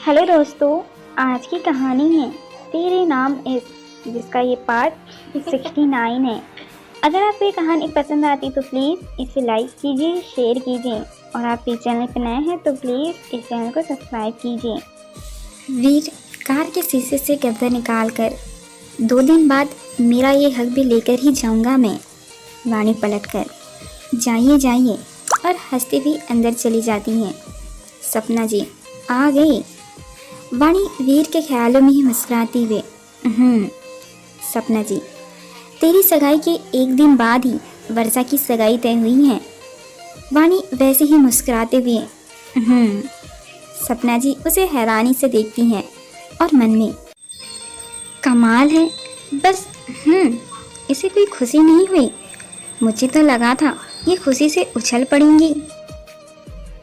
Hello दोस्तों, आज की कहानी है तेरे नाम इस जिसका ये पार्ट 69 है। अगर आपको ये कहानी पसंद आती तो प्लीज़ इसे लाइक कीजिए, शेयर कीजिए और आप इस चैनल पर नए हैं तो प्लीज़ इस चैनल को सब्सक्राइब कीजिए। वीर कार के शीशे से कपड़ा निकाल कर 2 दिन बाद मेरा ये हक भी लेकर ही जाऊंगा मैं। वाणी पलट कर जाइए जाइए और हंसते भी अंदर चली जाती हैं। सपना जी आ गई। वाणी वीर के ख्यालों में ही मुस्कुराती हुए सपना जी, तेरी सगाई के 1 दिन बाद ही वर्षा की सगाई तय हुई है। वाणी वैसे ही मुस्कुराते हुए सपना जी उसे हैरानी से देखती हैं और मन में कमाल है, बस इसे कोई खुशी नहीं हुई। मुझे तो लगा था ये खुशी से उछल पड़ेंगी।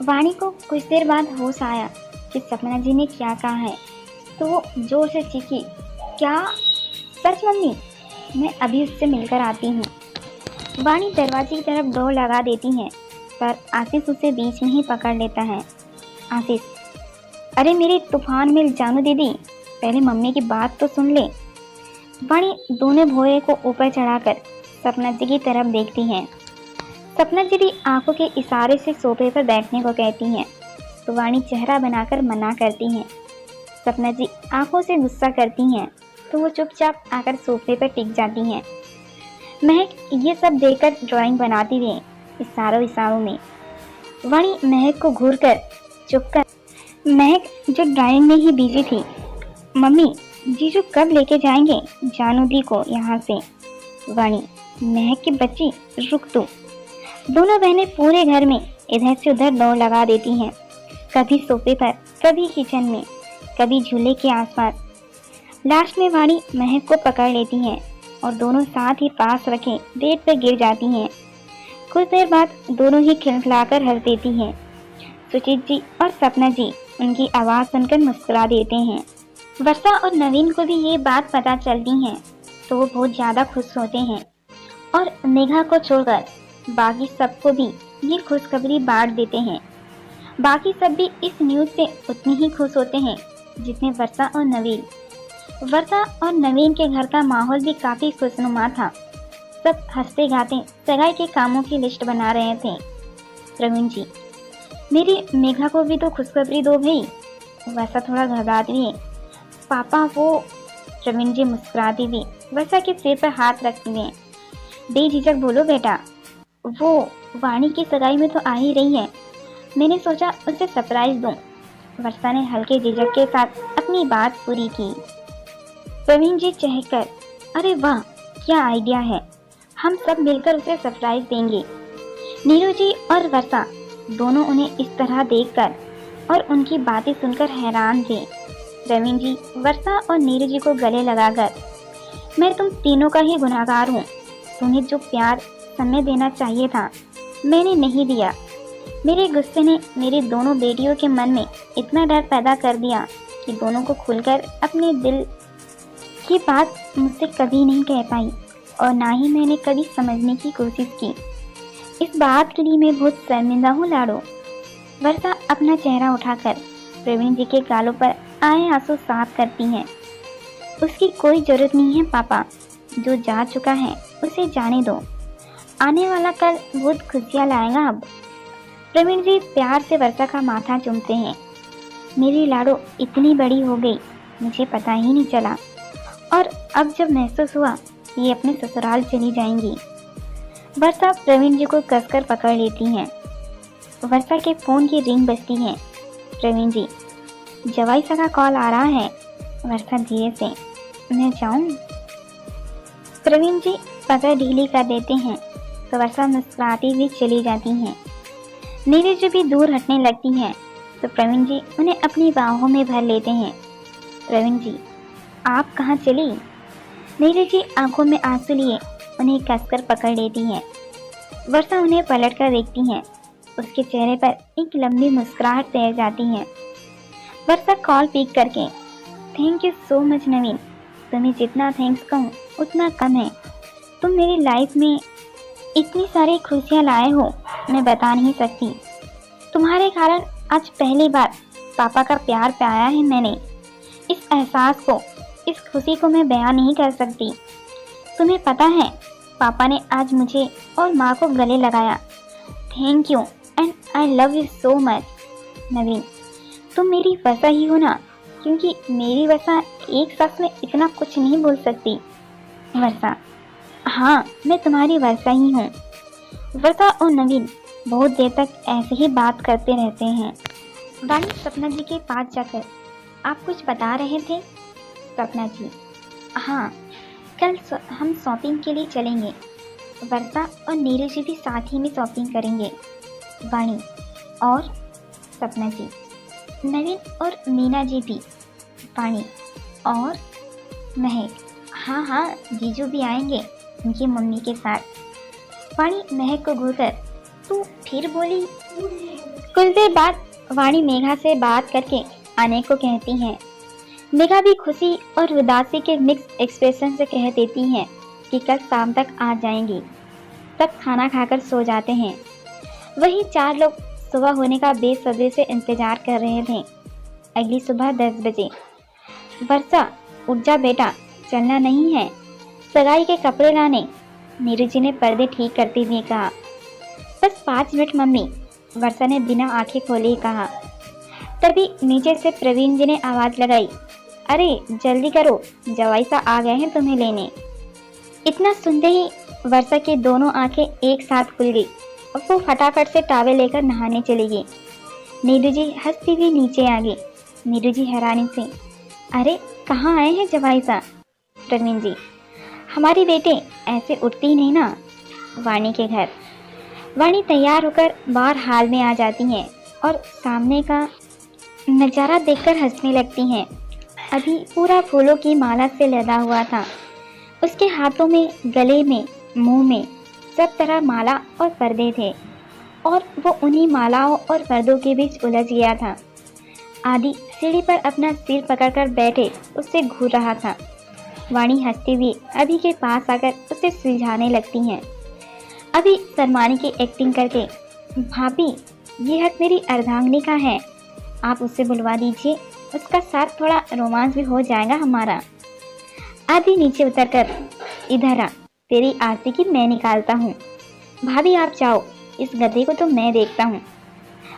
वाणी को कुछ देर बाद होश आया कि सपना जी ने क्या कहा है, तो वो जोर से चीखी, क्या सच मम्मी, मैं अभी उससे मिलकर आती हूँ। वाणी दरवाजे की तरफ डोर लगा देती है पर आशीष उसे बीच में ही पकड़ लेता है। आशीष, अरे मेरी तूफान में जानू दीदी, पहले मम्मी की बात तो सुन ले। वाणी दोनों भौरे को ऊपर चढ़ाकर सपना जी की तरफ देखती हैं। सपना जी भी आंखों के इशारे से सोफे पर बैठने को कहती हैं तो वाणी चेहरा बनाकर मना करती हैं। सपना जी आंखों से गुस्सा करती हैं तो वो चुपचाप आकर सोफे पर टिक जाती हैं। महक ये सब देखकर ड्राइंग बनाती हुई इशारों में। वाणी महक को घूर कर चुप कर, महक जो ड्राइंग में ही बिजी थी, मम्मी जीजू कब लेके जाएंगे जानू दी को यहाँ से। वाणी, महक की बच्ची रुक तू। दोनों बहनें पूरे घर में इधर से उधर दौड़ लगा देती हैं, कभी सोफे पर, कभी किचन में, कभी झूले के आसपास। लास्ट में वाणी महक को पकड़ लेती हैं और दोनों साथ ही पास रखे बेड पर गिर जाती हैं। कुछ देर बाद दोनों ही खिलखिलाकर हंस देती हैं। सुचित जी और सपना जी उनकी आवाज़ सुनकर मुस्कुरा देते हैं। वर्षा और नवीन को भी ये बात पता चलती है तो वो बहुत ज़्यादा खुश होते हैं और मेघा को छोड़कर बाकी सबको भी ये खुशखबरी बांट देते हैं। बाकी सब भी इस न्यूज़ से उतने ही खुश होते हैं जितने वर्षा और नवीन। वर्षा और नवीन के घर का माहौल भी काफ़ी खुशनुमा था। सब हंसते गाते सगाई के कामों की लिस्ट बना रहे थे। प्रवीण जी, मेरी मेघा को भी तो खुशखबरी दो भाई। वर्षा थोड़ा घबराती है। पापा वो, प्रवीण जी मुस्कुराती हुई वर्षा के सिर पर हाथ रखती हुए, बेझिझक बोलो बेटा, वो वाणी की सगाई में तो आ ही रही है, मैंने सोचा उसे सरप्राइज दूं। वर्षा ने हल्के झिझक के साथ अपनी बात पूरी की। प्रवीण जी चहककर, अरे वाह क्या आइडिया है, हम सब मिलकर उसे सरप्राइज देंगे। नीरू जी और वर्षा दोनों उन्हें इस तरह देखकर और उनकी बातें सुनकर हैरान थे। प्रवीण जी वर्षा और नीरू जी को गले लगाकर, मैं तुम तीनों का ही गुनहगार हूँ। तुम्हें जो प्यार समय देना चाहिए था मैंने नहीं दिया। मेरे गुस्से ने मेरी दोनों बेटियों के मन में इतना डर पैदा कर दिया कि दोनों को खुलकर अपने दिल की बात मुझसे कभी नहीं कह पाई और ना ही मैंने कभी समझने की कोशिश की। इस बात के लिए मैं बहुत शर्मिंदा हूँ लाडो। वर्षा अपना चेहरा उठाकर प्रवीण जी के गालों पर आए आंसू साफ करती हैं। उसकी कोई ज़रूरत नहीं है पापा, जो जा चुका है उसे जाने दो, आने वाला कल बहुत खुशियाँ लाएगा। अब प्रवीण जी प्यार से वर्षा का माथा चूमते हैं। मेरी लाडो इतनी बड़ी हो गई मुझे पता ही नहीं चला और अब जब महसूस हुआ ये अपने ससुराल चली जाएंगी। वर्षा प्रवीण जी को कसकर पकड़ लेती हैं। वर्षा के फ़ोन की रिंग बजती है। प्रवीण जी, जवाई सा का कॉल आ रहा है। वर्षा धीरे से, मैं जाऊँ? प्रवीण जी पकड़ ढीली कर देते हैं तो वर्षा मुस्कुराती हुई चली जाती हैं। नीरू जी भी दूर हटने लगती हैं तो प्रवीण जी उन्हें अपनी बाहों में भर लेते हैं। प्रवीण जी, आप कहाँ चली? नीरू जी आंखों में आंसू लिए उन्हें कसकर पकड़ लेती हैं। वर्षा उन्हें पलट कर देखती हैं। उसके चेहरे पर एक लंबी मुस्कुराहट तैर जाती है। वर्षा कॉल पिक करके, थैंक यू सो मच नवीन, तुम्हें जितना थैंक्स कहूँ उतना कम है। तुम मेरी लाइफ में इतनी सारी खुशियाँ लाए हो मैं बता नहीं सकती। तुम्हारे कारण आज पहली बार पापा का प्यार पाया है मैंने। इस एहसास को, इस खुशी को मैं बयां नहीं कर सकती। तुम्हें पता है, पापा ने आज मुझे और माँ को गले लगाया। Thank you and I love you so much. Naveen, तुम मेरी वसा ही हो ना, क्योंकि मेरी वसा एक शख्स में इतना कुछ नहीं बोल सकती। वर्षा, हाँ मैं तुम्हारी वर्षा ही हूँ। वर्षा और नवीन बहुत देर तक ऐसे ही बात करते रहते हैं। वाणी सपना जी के पास जाकर, आप कुछ बता रहे थे? सपना जी, हाँ कल हम शॉपिंग के लिए चलेंगे। वर्षा और नीरू जी भी साथ ही में शॉपिंग करेंगे। वाणी, और? सपना जी, नवीन और मीना जी भी। वाणी, और? महक, हाँ हाँ जीजू भी आएंगे उनकी मम्मी के साथ। वाणी महक को घूरकर, तू फिर बोली? कुछ देर बाद वाणी मेघा से बात करके आने को कहती हैं। मेघा भी खुशी और उदासी के मिक्स एक्सप्रेशन से कह देती हैं कि कल शाम तक आ जाएंगी। तब खाना खाकर सो जाते हैं। वही चार लोग सुबह होने का बेसब्री से इंतजार कर रहे थे। अगली सुबह 10 बजे। वर्षा, उठ जा बेटा, चलना नहीं है, सगाई के कपड़े लाने, नीरू जी ने पर्दे ठीक करते हुए कहा। बस 5 मिनट मम्मी, वर्षा ने बिना आंखें खोले ही कहा। तभी नीचे से प्रवीण जी ने आवाज लगाई, अरे जल्दी करो, जवाई सा आ गए हैं तुम्हें लेने। इतना सुनते ही वर्षा की दोनों आंखें एक साथ खुल गई और वो फटाफट से टावल लेकर नहाने चली गई। नीरू जी हंसती हुई नीचे आ गई। नीरू जी हैरानी से, अरे कहाँ आए हैं जवाई सा? प्रवीण जी, हमारी बेटे ऐसे उठती ही नहीं ना, वाणी के घर। वाणी तैयार होकर बाहर हाल में आ जाती हैं और सामने का नज़ारा देखकर हंसने लगती हैं। अभी पूरा फूलों की माला से लदा हुआ था। उसके हाथों में, गले में, मुंह में सब तरह माला और पर्दे थे और वो उन्हीं मालाओं और पर्दों के बीच उलझ गया था। आदि सीढ़ी पर अपना सिर पकड़कर बैठे उससे घूर रहा था। वाणी हंसती हुई अभी के पास आकर उसे सुलझाने लगती हैं। अभी शर्माने की एक्टिंग करके, भाभी ये हक मेरी अर्धांगिनी का है, आप उससे बुलवा दीजिए, उसका साथ थोड़ा रोमांस भी हो जाएगा हमारा। आदि नीचे उतरकर, इधर आ, तेरी आरती की मैं निकालता हूँ। भाभी आप जाओ, इस गधे को तो मैं देखता हूँ।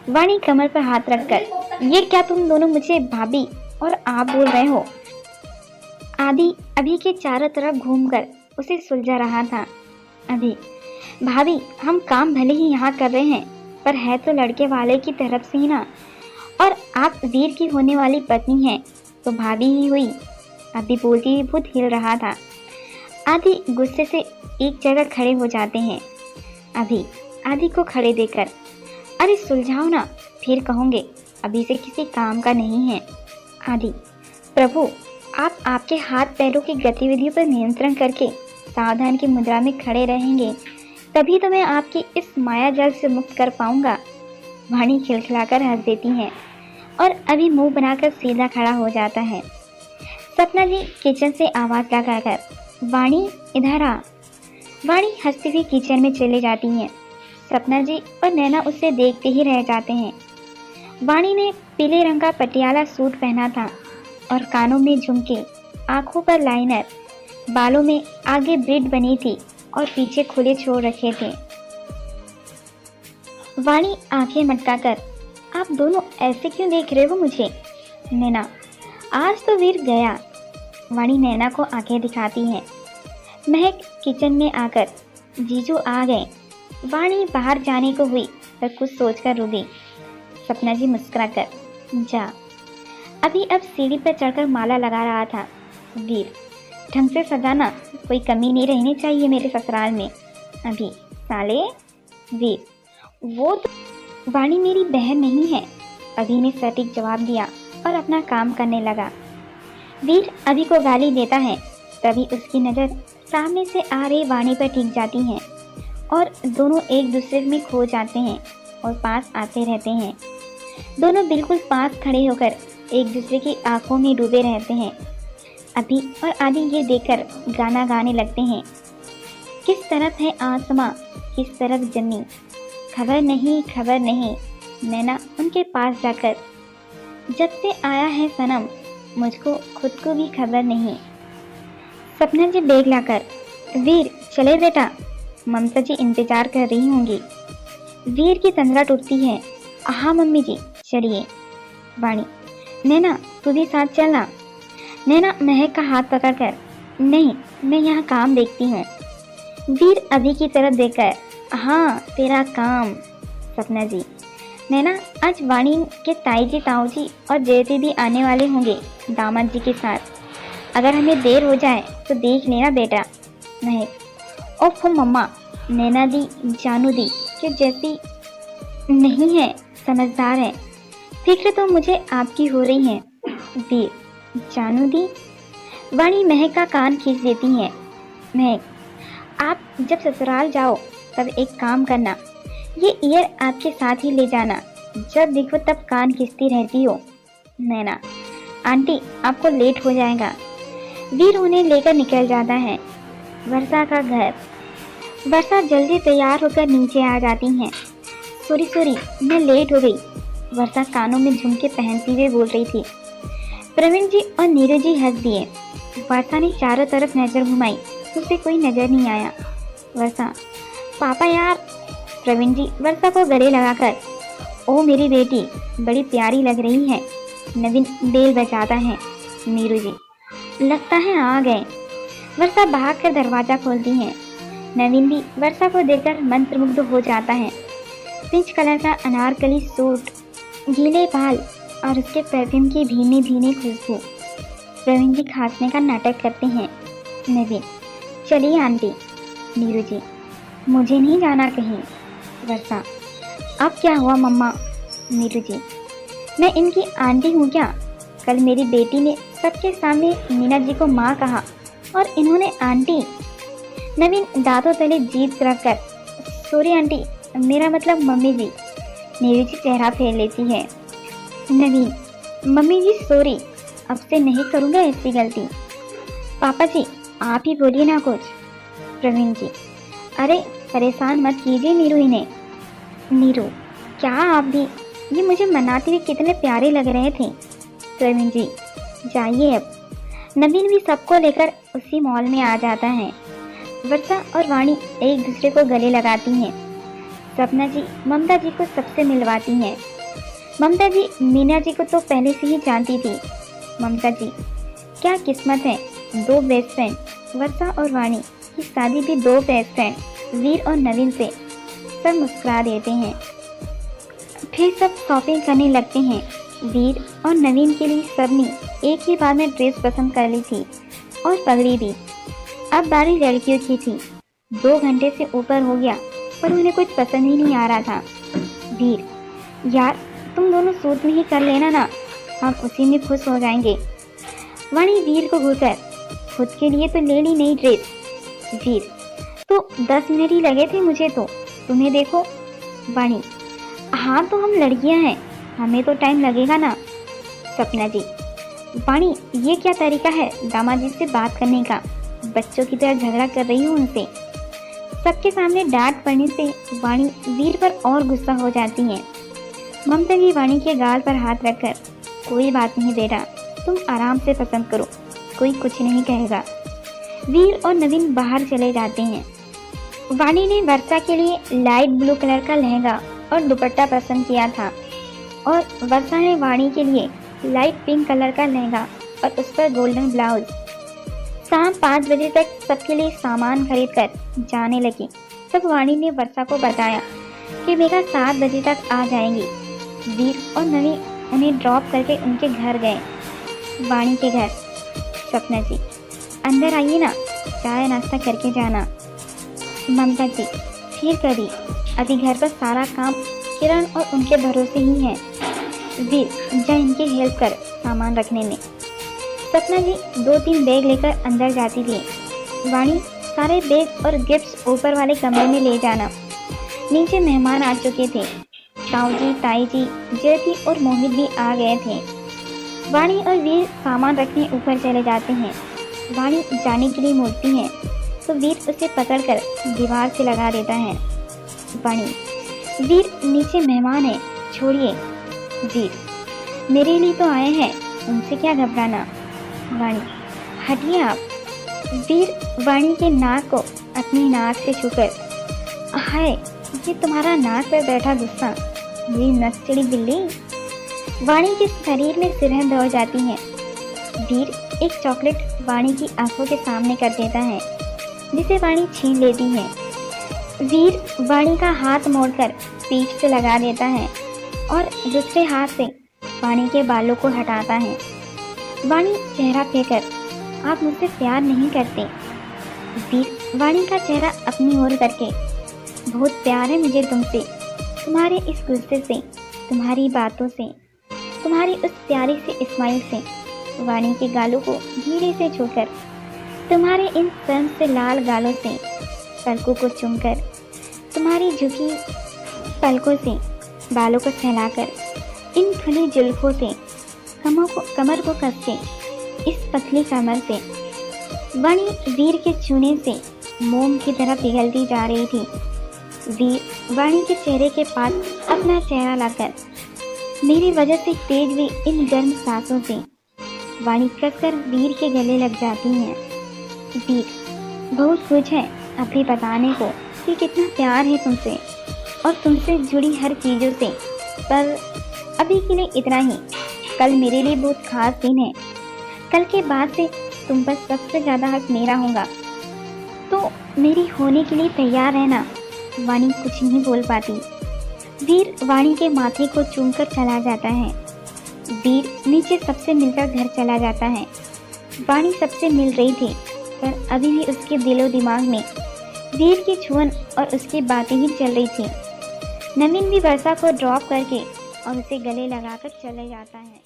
वाणी कमर पर हाथ रखकर, ये क्या तुम दोनों मुझे भाभी और आप बोल रहे हो? आदि अभी के चारों तरफ घूमकर उसे सुलझा रहा था। अभी, भाभी हम काम भले ही यहाँ कर रहे हैं, पर है तो लड़के वाले की तरफ से ही ना, और आप वीर की होने वाली पत्नी हैं तो भाभी ही हुई। अभी बोलती हुई बहुत हिल रहा था। आदि गुस्से से एक जगह खड़े हो जाते हैं। अभी आदि को खड़े देखकर, अरे सुलझाओ ना, फिर कहोगे अभी से किसी काम का नहीं है। आदि, प्रभु आप आपके हाथ पैरों की गतिविधियों पर नियंत्रण करके सावधान की मुद्रा में खड़े रहेंगे, तभी तो मैं आपकी इस माया जाल से मुक्त कर पाऊंगा। वाणी खिलखिलाकर हंस देती हैं और अभी मुंह बनाकर सीधा खड़ा हो जाता है। सपना जी किचन से आवाज लगाकर, वाणी इधर आ। वाणी हंसती हुई किचन में चले जाती हैं। सपना जी और नैना उसे देखते ही रह जाते हैं। वाणी ने पीले रंग का पटियाला सूट पहना था और कानों में झुमके, आंखों पर लाइनर, बालों में आगे ब्रेड बनी थी और पीछे खुले छोड़ रखे थे। वाणी आंखें मटकाकर, आप दोनों ऐसे क्यों देख रहे हो मुझे? नैना, आज तो वीर गया। वाणी नैना को आंखें दिखाती है। महक किचन में आकर, जीजू आ गए। वाणी बाहर जाने को हुई पर कुछ सोचकर रुक गई। सपना जी मुस्कुराकर, जा। अभी अब सीढ़ी पर चढ़कर माला लगा रहा था। वीर, ढंग से सजाना, कोई कमी नहीं रहनी चाहिए मेरे ससुराल में। अभी, साले। वीर, वो तो वाणी मेरी बहन नहीं है। अभी ने सटीक जवाब दिया और अपना काम करने लगा। वीर अभी को गाली देता है, तभी उसकी नज़र सामने से आ रही वाणी पर टिक जाती है और दोनों एक दूसरे में खो जाते हैं और पास आते रहते हैं। दोनों बिल्कुल पास खड़े होकर एक दूसरे की आंखों में डूबे रहते हैं। अभी और आदि ये देखकर गाना गाने लगते हैं। किस तरफ है आसमां, किस तरफ जमीन, खबर नहीं खबर नहीं। नैना उनके पास जाकर, जब से आया है सनम, मुझको खुद को भी खबर नहीं। सपना जी बैग लाकर, वीर चले बेटा, ममता जी इंतजार कर रही होंगी। वीर की तंद्रा टूटती है। हाँ मम्मी जी चलिए। वाणी, नैना तू भी साथ चलना। नैना महक का हाथ पकड़कर, नहीं मैं यहाँ काम देखती हूँ। वीर अभी की तरफ देखकर, हाँ तेरा काम। सपना जी, नैना आज वाणी के ताई जी ताऊ जी और जयती भी आने वाले होंगे दामाद जी के साथ। अगर हमें देर हो जाए तो देख लेना बेटा। महक, ओफो मम्मा, नैना दी जानू दी कि जैसी नहीं है, समझदार है। फिक्र तो मुझे आपकी हो रही है। वीर, जानू दी। वाणी महक का कान खींच देती है। महक, आप जब ससुराल जाओ तब एक काम करना, ये ईयर आपके साथ ही ले जाना, जब देखो तब कान खींचती रहती हो। नैना, आंटी आपको लेट हो जाएगा। वीर उन्हें लेकर निकल जाता है। वर्षा का घर। वर्षा जल्दी तैयार होकर नीचे आ जाती हैं। सॉरी मैं लेट हो गई। वर्षा कानों में झुमके पहनती हुए बोल रही थी। प्रवीण जी और नीरज जी हंस दिए। वर्षा ने चारों तरफ नजर घुमाई, उसे कोई नजर नहीं आया। वर्षा, पापा यार। प्रवीण जी वर्षा को गले लगाकर, ओ मेरी बेटी बड़ी प्यारी लग रही है। नवीन बेल बजाता है। नीरू जी, लगता है आ गए। वर्षा भागकर दरवाजा खोलती है। नवीन भी वर्षा को देखकर मंत्रमुग्ध हो जाता है। पिंच कलर का अनारकली सूट, गीले बाल और उसके परफ्यूम की भीनी भीनी खुशबू। प्रवीण जी खांसने का नाटक करते हैं। नवीन, चलिए आंटी। नीरू जी, मुझे नहीं जाना कहीं। वर्षा, अब क्या हुआ मम्मा। नीरू जी, मैं इनकी आंटी हूँ क्या? कल मेरी बेटी ने सबके सामने मीना जी को माँ कहा और इन्होंने आंटी। नवीन दांतों तले जीभ रख कर, सॉरी आंटी, मेरा मतलब मम्मी जी। नीरू जी चेहरा फेर लेती है। नवीन, मम्मी जी सॉरी, अब से नहीं करूँगा ऐसी गलती। पापा जी आप ही बोलिए ना कुछ। प्रवीण जी, अरे परेशान मत कीजिए नीरू इन्हें। नीरू, क्या आप भी, ये मुझे मनाते हुए कितने प्यारे लग रहे थे। प्रवीण जी, जाइए अब। नवीन भी सबको लेकर उसी मॉल में आ जाता है। वर्षा और वाणी एक दूसरे को गले लगाती हैं। सपना जी ममता जी को सबसे मिलवाती हैं। ममता जी मीना जी को तो पहले से ही जानती थी। ममता जी, क्या किस्मत है, दो बेस्ट फ्रेंड, वर्षा और वाणी की शादी भी दो बेस्ट फ्रेंड वीर और नवीन से। सब मुस्कुरा देते हैं। फिर सब शॉपिंग करने लगते हैं। वीर और नवीन के लिए सबने एक ही बार में ड्रेस पसंद कर ली थी और पगड़ी भी। अब बारी लड़कियों की थी। 2 घंटे से ऊपर हो गया पर उन्हें कुछ पसंद ही नहीं आ रहा था। वीर, यार तुम दोनों सूट में ही कर लेना ना, हम उसी में खुश हो जाएंगे। वाणी वीर को घूरकर, खुद के लिए तो ले ली नई ड्रेस। वीर, तो 10 मिनट ही लगे थे मुझे तो, तुम्हें देखो। वाणी, हाँ तो हम लड़कियां हैं, हमें तो टाइम लगेगा ना। सपना जी, वाणी ये क्या तरीका है दामाद जी से बात करने का, बच्चों की तरह झगड़ा कर रही हूँ उनसे। सबके सामने डांट पड़ने से वाणी वीर पर और गुस्सा हो जाती है। ममता भी वाणी के गाल पर हाथ रखकर, कोई बात नहीं बेटा, तुम आराम से पसंद करो, कोई कुछ नहीं कहेगा। वीर और नवीन बाहर चले जाते हैं। वाणी ने वर्षा के लिए लाइट ब्लू कलर का लहंगा और दुपट्टा पसंद किया था और वर्षा ने वाणी के लिए लाइट पिंक कलर का लहंगा और उस पर गोल्डन ब्लाउज। शाम 5 बजे तक सबके लिए सामान खरीद कर जाने लगी। तब वाणी ने वर्षा को बताया कि मेघा 7 बजे तक आ जाएंगी। वीर और नवीन उन्हें ड्रॉप करके उनके घर गए, वाणी के घर। सपना जी, अंदर आइए ना, चाय नाश्ता करके जाना। ममता जी, फिर कभी, अभी घर पर सारा काम किरण और उनके भरोसे ही है। वीर, जा इनकी हेल्प कर सामान रखने में। सपना जी 2-3 बैग लेकर अंदर जाती थी। वाणी, सारे बैग और गिफ्ट्स ऊपर वाले कमरे में ले जाना। नीचे मेहमान आ चुके थे। ताऊ जी, ताई जी, ज्योति और मोहित भी आ गए थे। वाणी और वीर सामान रखने ऊपर चले जाते हैं। वाणी जाने के लिए मुड़ती है तो वीर उसे पकड़कर दीवार से लगा देता है। वाणी, वीर नीचे मेहमान है, छोड़िए। वीर, मेरे लिए तो आए हैं, उनसे क्या घबराना। वाणी, हटिए आप। वीर वाणी के नाक को अपनी नाक से छूकर, हाय, ये तुम्हारा नाक पर बैठा गुस्सा, मेरी नस चिड़ी बिल्ली। वाणी के शरीर में सिरहन दौड़ जाती है। वीर एक चॉकलेट वाणी की आंखों के सामने कर देता है, जिसे वाणी छीन लेती है। वीर वाणी का हाथ मोड़कर पीठ से लगा देता है और दूसरे हाथ से वाणी के बालों को हटाता है। वाणी चेहरा फेंकर, आप मुझसे प्यार नहीं करते। वीर वाणी का चेहरा अपनी ओर करके, बहुत प्यार है मुझे तुमसे, तुम्हारे इस गुस्से से, तुम्हारी बातों से, तुम्हारी उस प्यारी सी स्माइल से। वाणी के गालों को धीरे से छूकर, तुम्हारे इन शर्म से लाल गालों से, पलकों को चूमकर, तुम्हारी झुकी पलकों से, बालों को सहलाकर, इन खुली जुल्फों से, कमर को कस के, इस पतली कमर से। वाणी वीर के छूने से मोम की तरह पिघलती जा रही थी। वीर वाणी के चेहरे के पास अपना चेहरा लाकर मेरी वजह से तेज हुई इन गर्म सांसों से वाणी कसकर वीर के गले लग जाती हैं। वीर, बहुत कुछ है अभी बताने को कि कितना प्यार है तुमसे और तुमसे जुड़ी हर चीज़ों से, पर अभी के लिए इतना ही। कल मेरे लिए बहुत खास दिन है। कल के बाद से तुम पर सबसे ज़्यादा हक मेरा होगा, तो मेरी होने के लिए तैयार रहना। वाणी कुछ नहीं बोल पाती। वीर वाणी के माथे को चूमकर चला जाता है। वीर नीचे सबसे मिलकर घर चला जाता है। वाणी सबसे मिल रही थी, पर अभी भी उसके दिलो दिमाग में वीर की छुअन और उसकी बातें ही चल रही थी। नवीन भी वर्षा को ड्रॉप करके और उसे गले लगाकर चले जाता है।